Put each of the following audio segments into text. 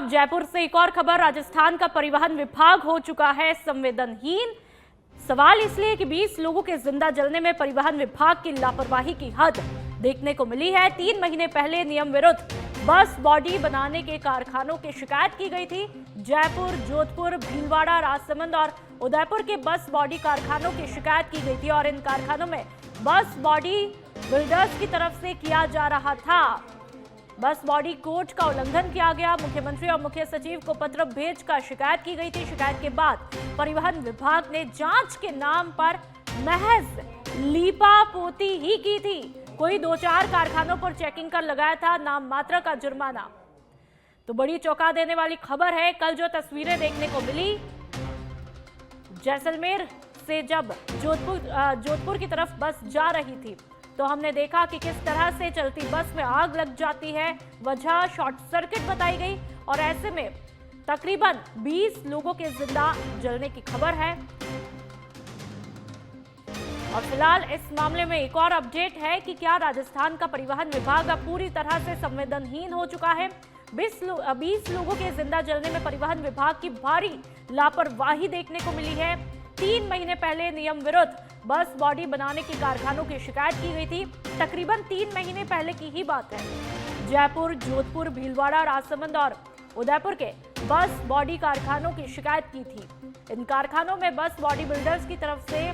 अब जयपुर से एक और खबर। राजस्थान का परिवहन विभाग हो चुका है संवेदनहीन। सवाल इसलिए कि 20 लोगों के जिंदा जलने में परिवहन विभाग की लापरवाही की हद देखने को मिली है। 3 महीने पहले नियम विरुद्ध बस बॉडी बनाने के कारखानों की शिकायत की गई थी। जयपुर, जोधपुर, भीलवाड़ा, राजसमंद और उदयपुर के बस बॉडी कारखानों की शिकायत की गई थी और इन कारखानों में बस बॉडी बिल्डर्स की तरफ से किया जा रहा था। बस बॉडी कोड का उल्लंघन किया गया। मुख्यमंत्री और मुख्य सचिव को पत्र भेजकर शिकायत की गई थी। शिकायत के बाद परिवहन विभाग ने जांच के नाम पर महज लीपापोती ही की थी। कोई 2-4 कारखानों पर चेकिंग कर लगाया था नाम मात्र का जुर्माना। तो बड़ी चौंका देने वाली खबर है। कल जो तस्वीरें देखने को मिली जैसलमेर से जब जोधपुर की तरफ बस जा रही थी तो हमने देखा कि किस तरह से चलती बस में आग लग जाती है। वजह शॉर्ट सर्किट बताई गई और ऐसे में तकरीबन 20 लोगों के जिंदा जलने की खबर है। और फिलहाल इस मामले में एक और अपडेट है कि क्या राजस्थान का परिवहन विभाग अब पूरी तरह से संवेदनहीन हो चुका है। 20 लोगों के जिंदा जलने में परिवहन विभाग की भारी लापरवाही देखने को मिली है। 3 महीने पहले नियम विरुद्ध बस बॉडी बनाने के कारखानों की शिकायत की गई थी। तकरीबन 3 महीने पहले की ही बात है। जयपुर, जोधपुर, भीलवाड़ा, राजसमंद और उदयपुर के बस बॉडी कारखानों की शिकायत की थी। इन कारखानों में बस बॉडी बिल्डर्स की तरफ से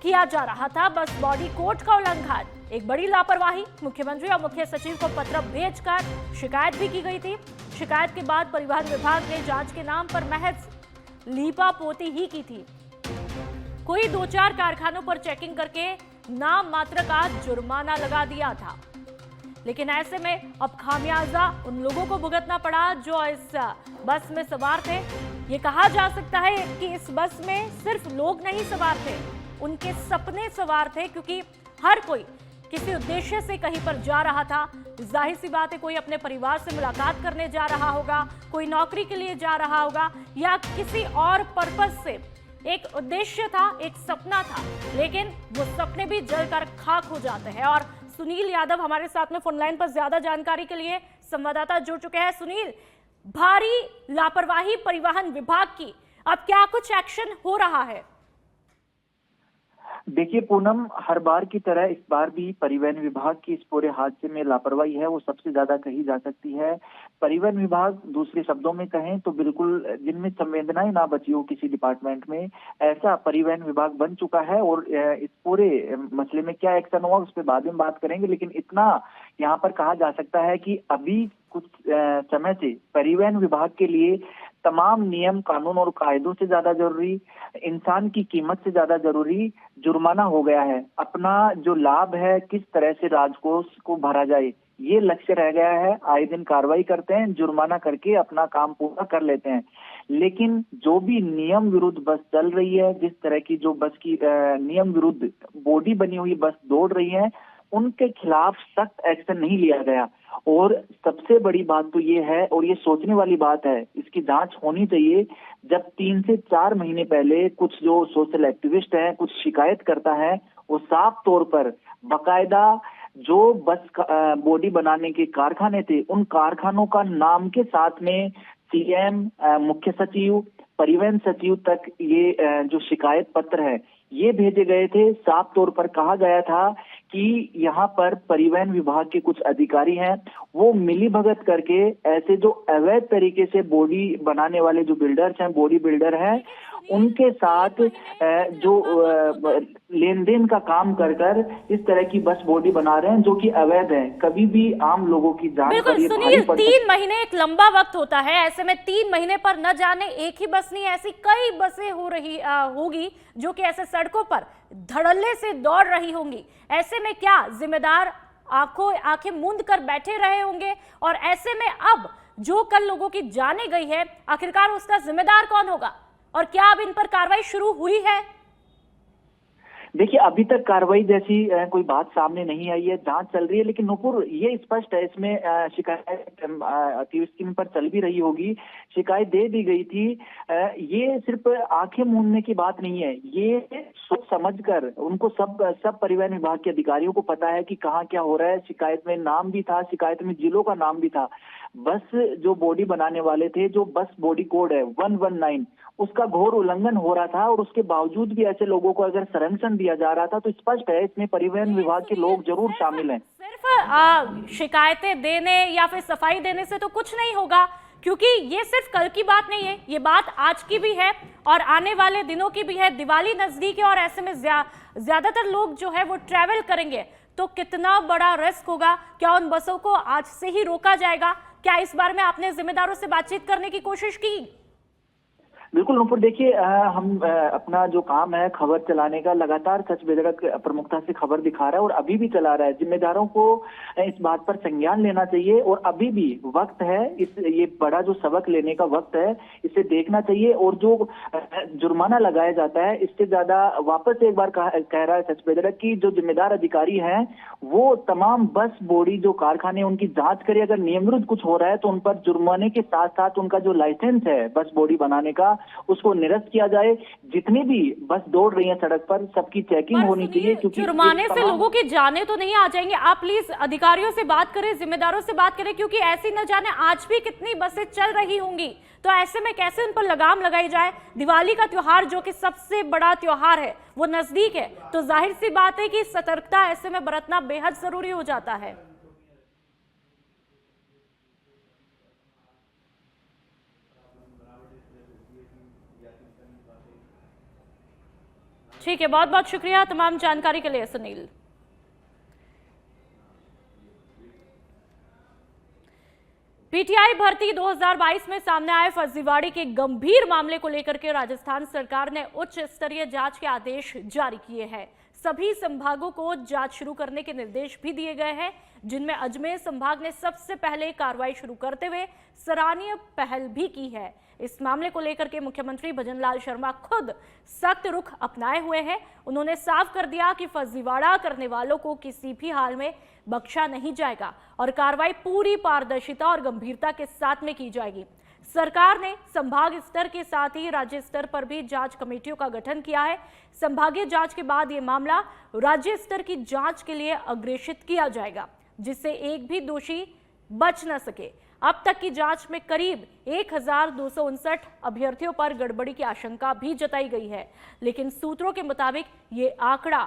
किया जा रहा था बस बॉडी कोड का उल्लंघन। एक बड़ी लापरवाही। मुख्यमंत्री और मुख्य सचिव को पत्र भेजकर शिकायत भी की गई थी। शिकायत के बाद परिवहन विभाग ने जांच के नाम पर महज लीपापोती ही की थी। कोई 2-4 कारखानों पर चेकिंग करके नाम मात्र का जुर्माना लगा दिया था। लेकिन ऐसे में अब खामियाजा उन लोगों को भुगतना पड़ा जो इस बस में सवार थे। ये कहा जा सकता है कि इस बस में सिर्फ लोग नहीं सवार थे, उनके सपने सवार थे, क्योंकि हर कोई किसी उद्देश्य से कहीं पर जा रहा था। जाहिर सी बात है कोई अपने परिवार से मुलाकात करने जा रहा होगा, कोई नौकरी के लिए जा रहा होगा या किसी और पर्पस से। एक उद्देश्य था, एक सपना था, लेकिन वो सपने भी जलकर खाक हो जाते हैं। और सुनील यादव हमारे साथ में फोन लाइन पर ज्यादा जानकारी के लिए संवाददाता जुड़ चुके हैं। सुनील, भारी लापरवाही परिवहन विभाग की, अब क्या कुछ एक्शन हो रहा है? देखिए पूनम, हर बार की तरह इस बार भी परिवहन विभाग की इस पूरे हादसे में लापरवाही है वो सबसे ज्यादा कही जा सकती है। परिवहन विभाग, दूसरे शब्दों में कहें तो बिल्कुल जिनमें संवेदनाएं ना बची हो किसी डिपार्टमेंट में, ऐसा परिवहन विभाग बन चुका है। और इस पूरे मसले में क्या एक्शन हुआ उस पर बाद में बात करेंगे, लेकिन इतना यहाँ पर कहा जा सकता है कि अभी कुछ समय से परिवहन विभाग के लिए तमाम नियम, कानून और कायदों से ज्यादा जरूरी, इंसान की कीमत से ज्यादा जरूरी जुर्माना हो गया है। अपना जो लाभ है किस तरह से राजकोष को भरा जाए, ये लक्ष्य रह गया है। आए दिन कार्रवाई करते हैं, जुर्माना करके अपना काम पूरा कर लेते हैं। लेकिन जो भी नियम विरुद्ध बस चल रही है, जिस तरह की जो बस की नियम विरुद्ध बॉडी बनी हुई बस दौड़ रही है, उनके खिलाफ सख्त एक्शन नहीं लिया गया। और सबसे बड़ी बात तो ये है, और ये सोचने वाली बात है, इसकी जांच होनी चाहिए। जब 3 से 4 महीने पहले कुछ जो सोशल एक्टिविस्ट हैं, कुछ शिकायत करता है, वो साफ तौर पर बाकायदा जो बस बॉडी बनाने के कारखाने थे, उन कारखानों का नाम के साथ में सीएम, मुख्य सचिव, परिवहन सचिव तक ये जो शिकायत पत्र है ये भेजे गए थे। साफ तौर पर कहा गया था कि यहाँ पर परिवहन विभाग के कुछ अधिकारी हैं, वो मिलीभगत करके ऐसे जो अवैध तरीके से बॉडी बनाने वाले जो बिल्डर्स हैं, बॉडी बिल्डर हैं, उनके साथ जो लेन देन का काम कर कर इस तरह की बस बॉडी बना रहे हैं जो कि अवैध है। कभी भी आम लोगों की जान पर ये भारी पड़ सकती है। 3 महीने एक लंबा वक्त होता है। ऐसे में 3 महीने पर न जाने एक ही बस नहीं, ऐसी कई बसें होगी जो कि ऐसे सड़कों पर धड़ल्ले से दौड़ रही होंगी। ऐसे में क्या जिम्मेदार आंखें मूंद कर बैठे रहे होंगे? और ऐसे में अब जो कल लोगों की जाने गई है, आखिरकार उसका जिम्मेदार कौन होगा? और क्या अब इन पर कार्रवाई शुरू हुई है? देखिए, अभी तक कार्रवाई जैसी कोई बात सामने नहीं आई है, जांच चल रही है। लेकिन नुपुर, ये स्पष्ट है, इसमें शिकायत टीवी स्क्रीन पर चल भी रही होगी, शिकायत दे दी गई थी। ये सिर्फ आंखें मूंदने की बात नहीं है, ये सोच समझकर उनको सब परिवहन विभाग के अधिकारियों को पता है कि कहाँ क्या हो रहा है। शिकायत में नाम भी था, शिकायत में जिलों का नाम भी था। बस जो बॉडी बनाने वाले थे, जो बस बॉडी कोड है 119, उसका घोर उल्लंघन हो रहा था और उसके बावजूद भी ऐसे लोगों को अगर संरक्षण दिया जा रहा था, तो स्पष्ट है इसमें परिवहन विभाग के लोग जरूर शामिल हैं। सिर्फ शिकायतें देने या फिर सफाई देने से तो कुछ नहीं होगा, क्योंकि ये सिर्फ कल की बात नहीं है, ये बात आज की भी है और आने वाले दिनों की भी है। दिवाली नजदीक है और ऐसे में ज्यादातर लोग जो है वो ट्रैवल करेंगे, तो कितना बड़ा रिस्क होगा। क्या उन बसों को आज से ही रोका जाएगा? क्या इस बारे में आपने जिम्मेदारों से बातचीत करने की कोशिश की? बिल्कुल नूपुर, देखिए हम अपना जो काम है खबर चलाने का, लगातार सच बेधड़क प्रमुखता से खबर दिखा रहा है और अभी भी चला रहा है। जिम्मेदारों को इस बात पर संज्ञान लेना चाहिए और अभी भी वक्त है, ये बड़ा जो सबक लेने का वक्त है, इसे देखना चाहिए। और जो जुर्माना लगाया जाता है, इससे ज्यादा वापस से एक बार कह रहा है सच बेधड़क की जो जिम्मेदार अधिकारी हैं वो तमाम बस बॉडी जो कारखाने उनकी जांच करे, अगर नियम विरुद्ध कुछ हो रहा है तो उन पर जुर्माने के साथ साथ उनका जो लाइसेंस है बस बॉडी बनाने का उसको निरस्त किया जाए। जितनी भी बस दौड़ रही हैं सड़क पर, सबकी चेकिंग होनी चाहिए, क्योंकि जुर्माने से लोगों की जानें तो नहीं आ जाएंगी। आप प्लीज अधिकारियों से बात करें, जिम्मेदारों से बात करें, क्योंकि ऐसी न जाने आज भी कितनी बसें चल रही होंगी, तो ऐसे में कैसे उन पर लगाम लगाई जाए। दिवाली का त्योहार जो कि सबसे बड़ा त्योहार है वो नजदीक है, तो जाहिर सी बात है कि सतर्कता ऐसे में बरतना बेहद जरूरी हो जाता है। ठीक है, बहुत बहुत शुक्रिया तमाम जानकारी के लिए सुनील। पीटीआई भर्ती 2022 में सामने आए फर्जीवाड़े के गंभीर मामले को लेकर के राजस्थान सरकार ने उच्च स्तरीय जांच के आदेश जारी किए हैं। सभी संभागों को जांच शुरू करने के निर्देश भी दिए गए हैं, जिनमें अजमेर संभाग ने सबसे पहले कार्रवाई शुरू करते हुए सराहनीय पहल भी की है। इस मामले को लेकर के मुख्यमंत्री भजनलाल शर्मा खुद सख्त रुख अपनाए हुए हैं। उन्होंने साफ कर दिया कि फर्जीवाड़ा करने वालों को किसी भी हाल में बख्शा नहीं जाएगा और कार्रवाई पूरी पारदर्शिता और गंभीरता के साथ में की जाएगी। सरकार ने संभाग स्तर के साथ ही राज्य स्तर पर भी जांच कमेटियों का गठन किया है। संभागीय जांच के बाद ये मामला राज्य स्तर की जांच के लिए अग्रेषित किया जाएगा, जिससे एक भी दोषी बच न सके। अब तक की जांच में करीब 1259 अभ्यर्थियों पर गड़बड़ी की आशंका भी जताई गई है, लेकिन सूत्रों के मुताबिक ये आंकड़ा